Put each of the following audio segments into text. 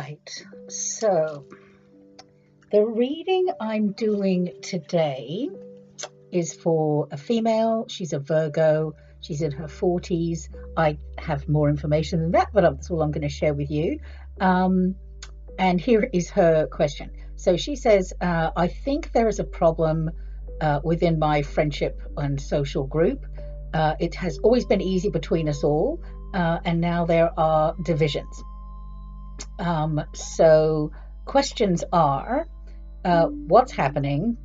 right, so the reading I'm doing today is for a female. She's a Virgo. She's in her 40s. I have more information than that, but that's all I'm going to share with you. And here is her question. So she says, I think there is a problem within my friendship and social group. It has always been easy between us all, and now there are divisions. So questions are, what's happening?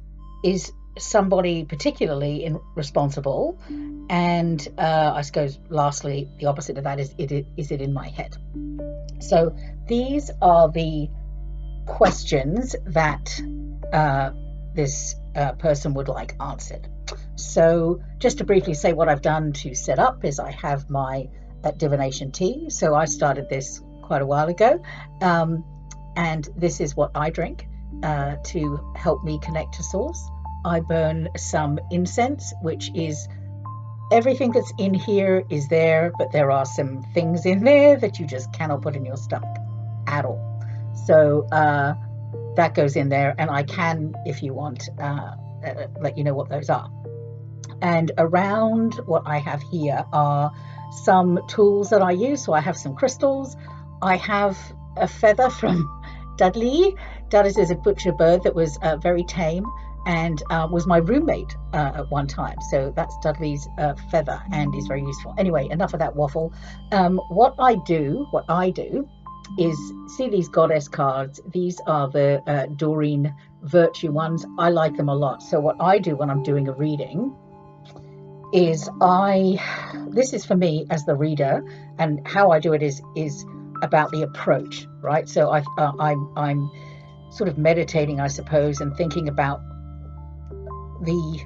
Is somebody particularly responsible? And I suppose lastly, the opposite of that is it in my head? So these are the questions that this person would like answered. So just to briefly say what I've done to set up is I have my divination tea. So I started this quite a while ago, and this is what I drink to help me connect to source. I burn some incense, which is everything that's in here is there, but there are some things in there that you just cannot put in your stomach at all. So that goes in there, and I can, if you want, let you know what those are. And around what I have here are some tools that I use. So I have some crystals. I have a feather from Dudley. Dudley is a butcher bird that was very tame and was my roommate at one time. So that's Dudley's feather and is very useful. Anyway, enough of that waffle. What I do is, see these goddess cards? These are the Dorren Virtue ones. I like them a lot. So what I do when I'm doing a reading is this is for me as the reader, and how I do it is about the approach, right? So I'm sort of meditating, I suppose, and thinking about the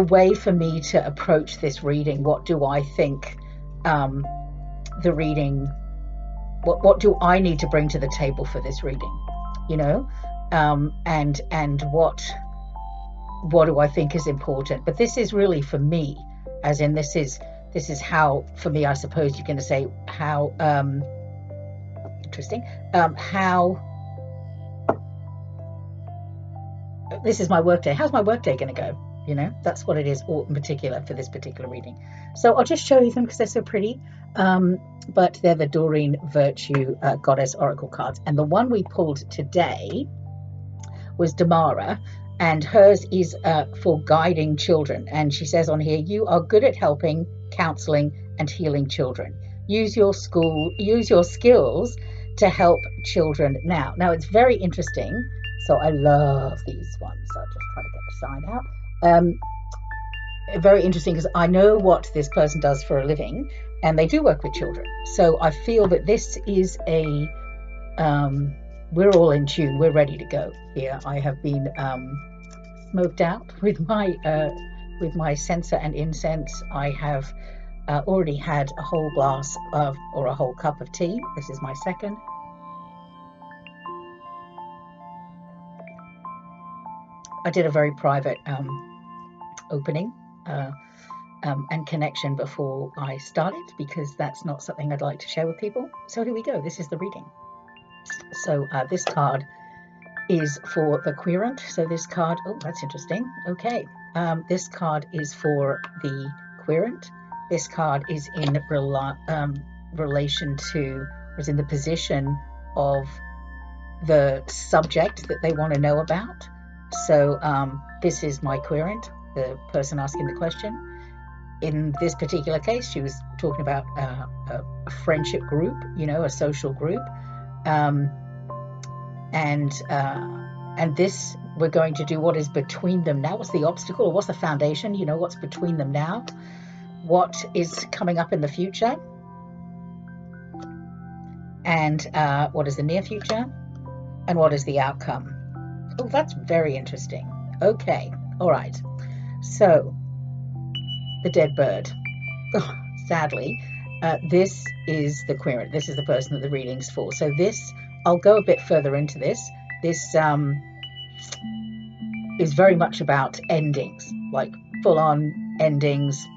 way for me to approach this reading. What do I think the reading, what do I need to bring to the table for this reading, you know, and what do I think is important? But this is really for me, as in this is how, for me, I suppose you're going to say how interesting, how this is my work day. How's my work day going to go? You know, that's what it is, all in particular for this particular reading. So I'll just show you them because they're so pretty. But they're the Dorren Virtue Goddess Oracle cards. And the one we pulled today was Debonair, and hers is for guiding children. And she says on here, you are good at helping, counseling, and healing children. Use your skills to help children now. Now, it's very interesting. So I love these ones. I'll just try to get the sign out. Very interesting because I know what this person does for a living, and they do work with children. So I feel that this is a, we're all in tune. We're ready to go here. I have been smoked out with my censer and incense. I have already had a whole glass of, or a whole cup of tea. This is my second. I did a very private opening and connection before I started, because that's not something I'd like to share with people. So here we go. This is the reading. So this card is for the querent. So this card, oh, that's interesting. Okay. This card is for the querent. This card is in relation to, is in the position of the subject that they want to know about. So this is my querent, the person asking the question. In this particular case, she was talking about a friendship group, you know, a social group. And this, we're going to do what is between them now. What's the obstacle, or what's the foundation? You know, what's between them now? What is coming up in the future? And what is the near future? And what is the outcome? Oh, that's very interesting. Okay, all right. So, the dead bird. Oh, sadly, this is the querent. This is the person that the reading's for. So this, I'll go a bit further into this. This is very much about endings, like full-on endings.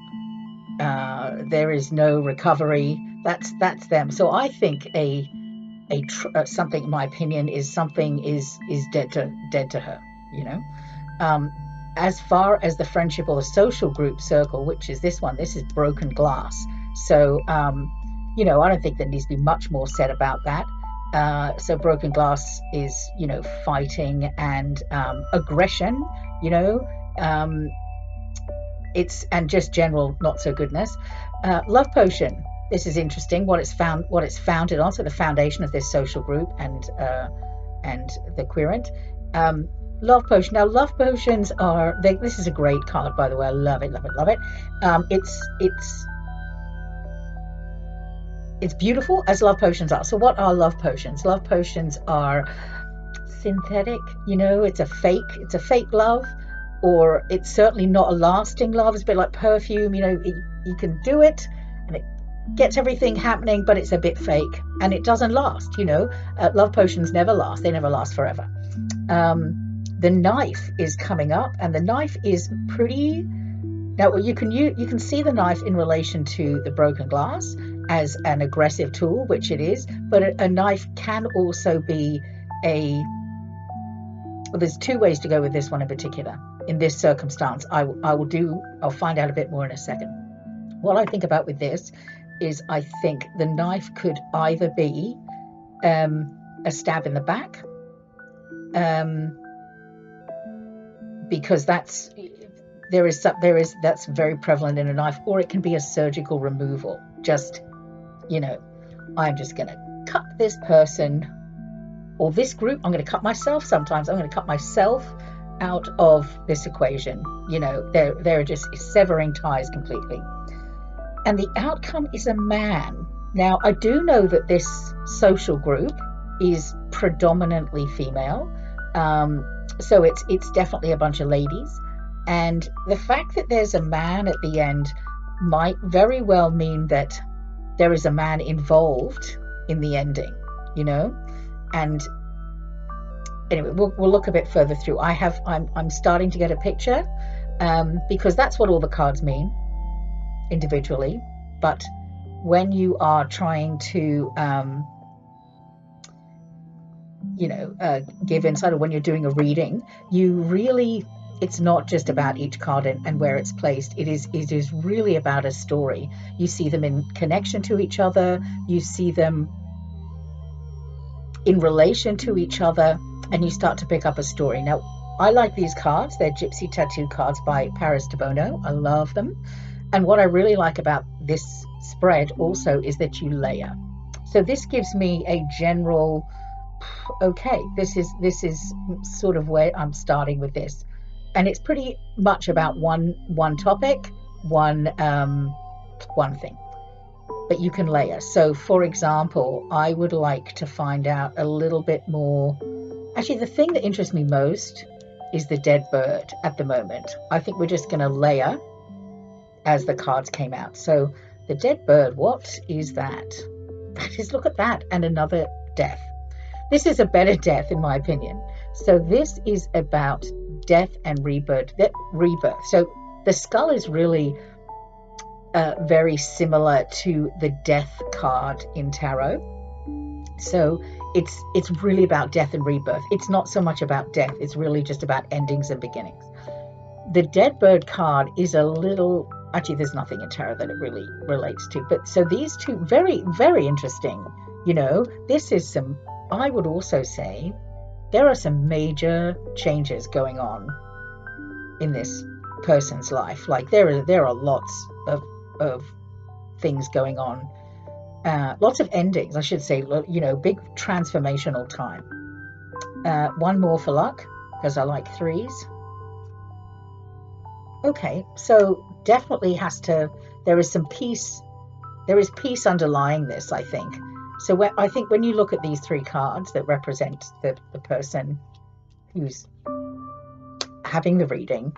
There is no recovery. That's them. So I think something, in my opinion, is something is dead to her, you know. As far as the friendship or the social group circle, which is this one, this is broken glass. So you know, I don't think there needs to be much more said about that. So broken glass is, you know, fighting and aggression, you know, and just general not so goodness. Love potion. This is interesting. What it's founded on. So the foundation of this social group and the querent. Love potion. Now, love potions are. This is a great card, by the way. I love it, love it, love it. It's beautiful, as love potions are. So what are love potions? Love potions are synthetic, you know, it's a fake love, or it's certainly not a lasting love. It's a bit like perfume, you know, you can do it and it gets everything happening, but it's a bit fake and it doesn't last, you know. Love potions never last. They never last forever. The knife is coming up, and the knife is pretty. Now you can see the knife in relation to the broken glass as an aggressive tool, which it is, but a knife can also be well, there's two ways to go with this one in particular. In this circumstance, I'll find out a bit more in a second. What I think about with this is I think the knife could either be a stab in the back, because that's very prevalent in a knife, or it can be a surgical removal. Just, you know, I'm just going to cut this person or this group. I'm going to cut myself sometimes. I'm going to cut myself out of this equation. You know, they're just severing ties completely. And the outcome is a man. Now, I do know that this social group is predominantly female. So it's definitely a bunch of ladies. And the fact that there's a man at the end might very well mean that there is a man involved in the ending, you know. And anyway, we'll look a bit further through. I'm starting to get a picture, because that's what all the cards mean individually. But when you are trying to give insight, or when you're doing a reading, it's not just about each card and where it's placed. It is really about a story. You see them in connection to each other. You see them in relation to each other, and you start to pick up a story. Now, I like these cards. They're Gypsy Tattoo cards by Paris Debonair. I love them. And what I really like about this spread also is that you layer. So this gives me a general, okay, this is sort of where I'm starting with this. And it's pretty much about one topic, one thing, but you can layer. So for example, I would like to find out a little bit more. Actually, the thing that interests me most is the dead bird at the moment. I think we're just going to layer as the cards came out. So the dead bird, what is that? Just look at that, and another death. This is a better death in my opinion. So this is about death and rebirth. So the skull is really very similar to the death card in tarot. So it's really about death and rebirth. It's not so much about death. It's really just about endings and beginnings. The dead bird card is a little, actually there's nothing in tarot that it really relates to, but so these two, very, very interesting. You know, this is some, I would also say there are some major changes going on in this person's life. Like there are lots of things going on, lots of endings, I should say, you know, big transformational time. One more for luck, because I like threes. Okay, so definitely there is some peace. There is peace underlying this, I think. So I think when you look at these three cards that represent the person who's having the reading,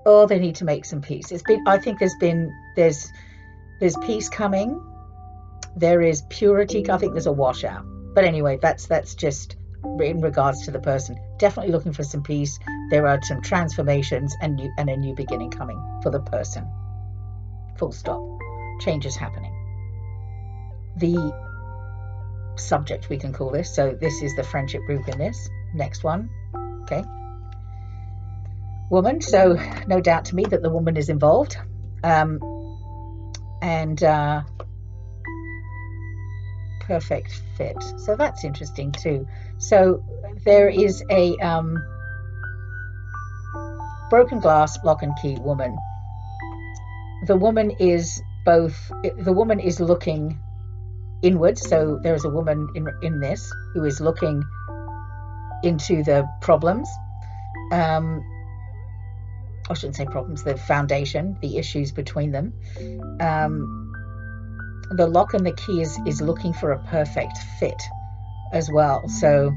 oh, they need to make some peace. I think there's peace coming. There is purity. I think there's a washout. But anyway, that's just in regards to the person. Definitely looking for some peace. There are some transformations and a new beginning coming for the person. Full stop. Change is happening. The subject, we can call this. So this is the friendship group in this. Next one. Okay. Woman. So no doubt to me that the woman is involved. Perfect fit. So that's interesting too. So there is a broken glass, lock and key woman. The woman is looking inwards. So there is a woman in this who is looking into the problems. I shouldn't say problems, the foundation, the issues between them. The lock and the key is looking for a perfect fit as well. So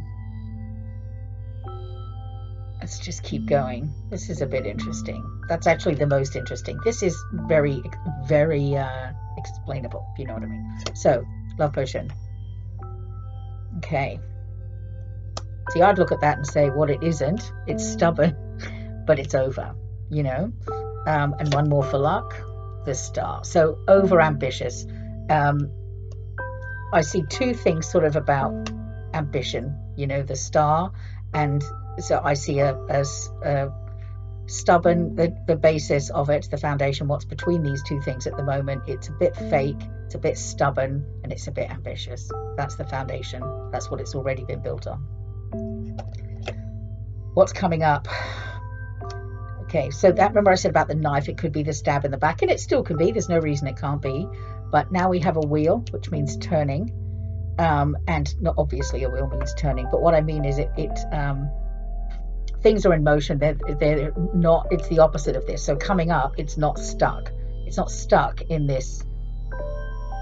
let's just keep going. This is a bit interesting. That's actually the most interesting. This is very, very explainable, if you know what I mean. So, love potion. Okay. See, I'd look at that and say, what it isn't, it's stubborn, but it's over, you know. And one more for luck, the star. So, over-ambitious. I see two things sort of about ambition, you know, the star, and so I see a stubborn, the basis of it, the foundation, what's between these two things at the moment. It's a bit fake, it's a bit stubborn, and it's a bit ambitious. That's the foundation. That's what it's already been built on. What's coming up? Okay, so that, remember I said about the knife, it could be the stab in the back, and it still could be. There's no reason it can't be. But now we have a wheel, which means turning, and not obviously a wheel means turning. But what I mean is things are in motion. They're not. It's the opposite of this. So coming up, it's not stuck. It's not stuck in this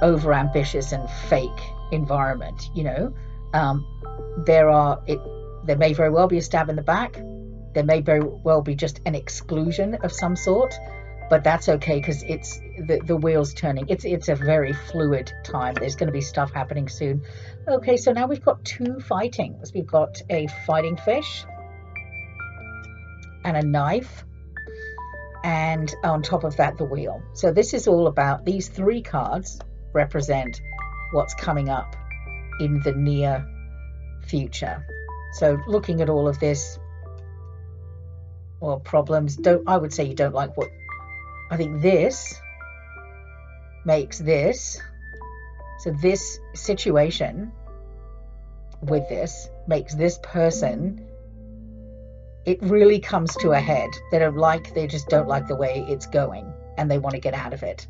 over-ambitious and fake environment. You know, there may very well be a stab in the back. There may very well be just an exclusion of some sort. But that's okay because it's the wheel's turning. It's a very fluid time. There's going to be stuff happening soon. Okay, so now we've got two fightings. We've got a fighting fish and a knife, and on top of that, the wheel. So this is all about, these three cards represent what's coming up in the near future. So looking at all of this, well, problems, I would say you don't like what, I think this makes this, so this situation with this makes this person, it really comes to a head. They just don't like the way it's going, and they want to get out of it.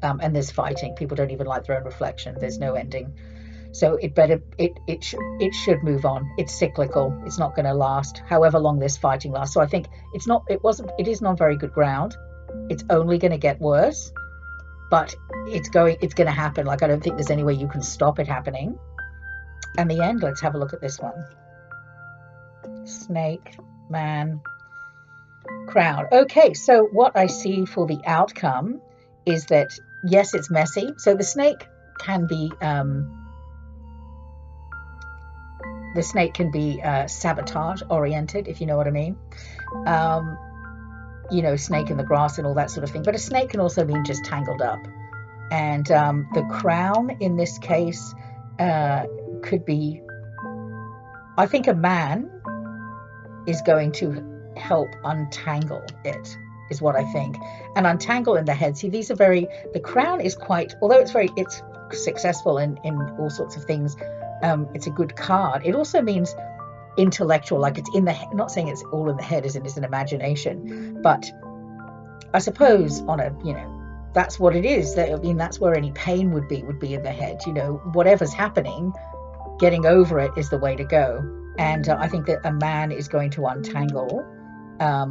And there's fighting. People don't even like their own reflection. There's no ending. So it should move on. It's cyclical. It's not going to last however long this fighting lasts. So I think it isn't on very good ground. It's only going to get worse, but it's going to happen. Like, I don't think there's any way you can stop it happening. And the end, let's have a look at this one. Snake, man, crown. Okay, so what I see for the outcome is that, yes, it's messy. So the snake can be sabotage oriented, if you know what I mean. You know, snake in the grass and all that sort of thing. But a snake can also mean just tangled up. And the crown in this case could be, I think a man is going to help untangle it, is what I think. And untangle in the head. See, these are the crown is quite, although it's successful in all sorts of things, it's a good card. It also means intellectual, like it's in the head. Not saying it's all in the head as in it's an imagination, but I suppose on a, you know, that's what it is. That's where any pain would be in the head. You know, whatever's happening, getting over it is the way to go. And I think that a man is going to untangle how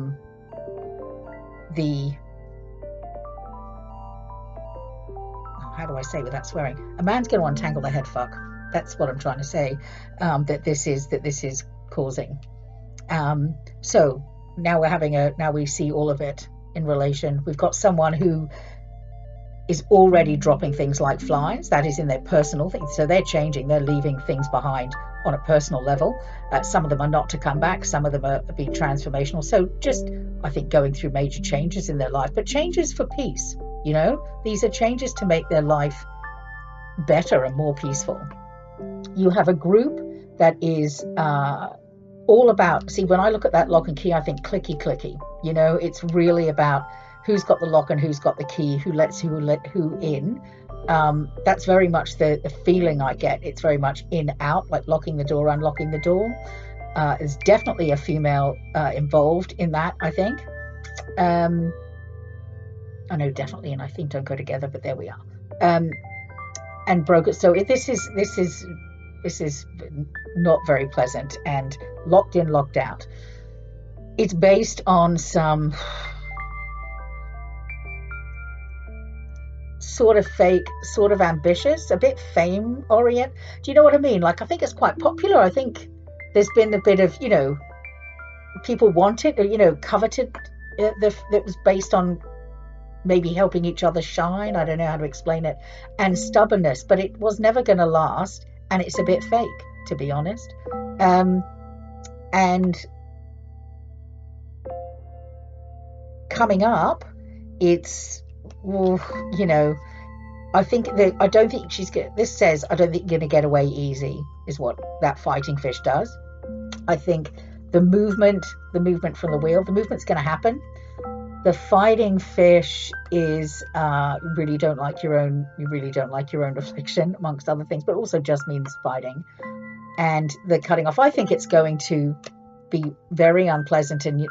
do I say without swearing? A man's going to untangle the head fuck. That's what I'm trying to say. That this is causing. So now we see all of it in relation. We've got someone who is already dropping things like flies. That is in their personal things. So they're changing. They're leaving things behind on a personal level. Some of them are not to come back. Some of them are being transformational. So just, I think, going through major changes in their life, but changes for peace. You know, these are changes to make their life better and more peaceful. You have a group that is all about, see, when I look at that lock and key, I think clicky clicky. You know, it's really about who's got the lock and who's got the key, who lets who in. That's very much the feeling I get. It's very much in out, like locking the door, unlocking the door. There's definitely a female involved in that, I think. I know definitely and I think don't go together, but there we are. And broker. So this is not very pleasant and locked in, locked out. It's based on some sort of fake, sort of ambitious, a bit fame orient. Do you know what I mean? Like, I think it's quite popular. I think there's been a bit of, you know, people want it, or, you know, coveted. That was based on maybe helping each other shine. I don't know how to explain it. And stubbornness, but it was never going to last. And it's a bit fake, to be honest. And coming up, it's, you know, I don't think she's going. This says I don't think you're going to get away easy, is what that fighting fish does. I think the movement from the wheel, the movement's going to happen. The fighting fish is you really don't like your own reflection, amongst other things, but also just means fighting. And the cutting off, I think it's going to be very unpleasant, and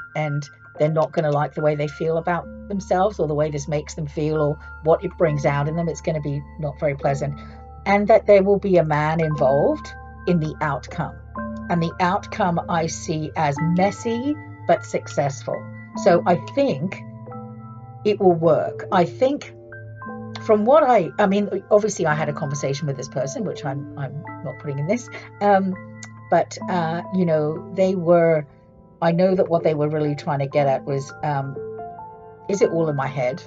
they're not going to like the way they feel about themselves, or the way this makes them feel, or what it brings out in them. It's going to be not very pleasant. And that there will be a man involved in the outcome. And the outcome I see as messy but successful. So I think it will work. I think from what I mean, obviously I had a conversation with this person, which I'm not putting in this, but you know, I know that what they were really trying to get at was, is it all in my head?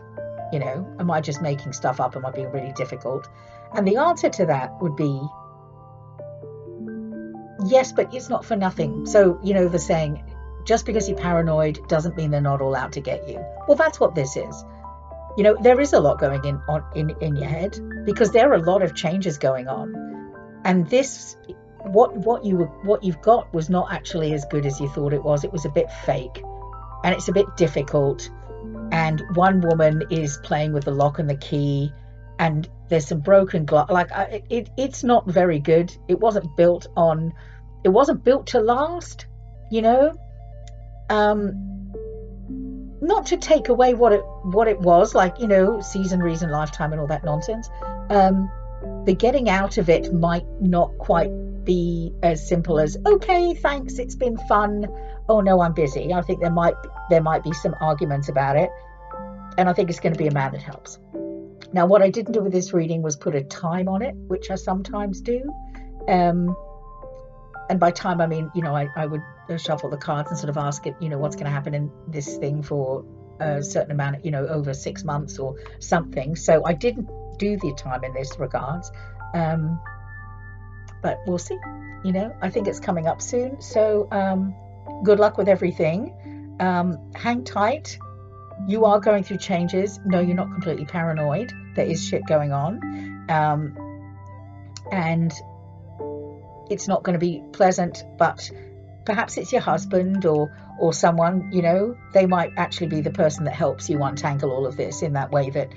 You know, am I just making stuff up? Am I being really difficult? And the answer to that would be yes, but it's not for nothing. So, you know, the saying, just because you're paranoid doesn't mean they're not all out to get you. Well, that's what this is. You know, there is a lot going in your head, because there are a lot of changes going on. And this, what you've got was not actually as good as you thought it was. It was a bit fake, and it's a bit difficult. And one woman is playing with the lock and the key, and there's some broken glass. Like, it's not very good. It wasn't built to last, you know. Not to take away what it was, like, you know, season, reason, lifetime, and all that nonsense. The getting out of it might not quite be as simple as, okay, thanks, it's been fun. Oh no, I'm busy. I think there might be some arguments about it, and I think it's going to be a man that helps. Now, what I didn't do with this reading was put a time on it, which I sometimes do. And by time, I mean, you know, I would shuffle the cards and sort of ask it, you know, what's going to happen in this thing for a certain amount, you know, over 6 months or something. So I didn't do the time in this regards. But we'll see. You know, I think it's coming up soon. So good luck with everything. Hang tight. You are going through changes. No, you're not completely paranoid. There is shit going on. And it's not going to be pleasant, but perhaps it's your husband or someone, you know, they might actually be the person that helps you untangle all of this in that way that,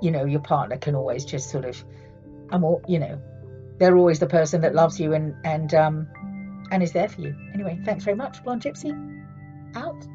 you know, your partner can always just sort of, you know, they're always the person that loves you and is there for you. Anyway, thanks very much. Blonde Gypsy, out.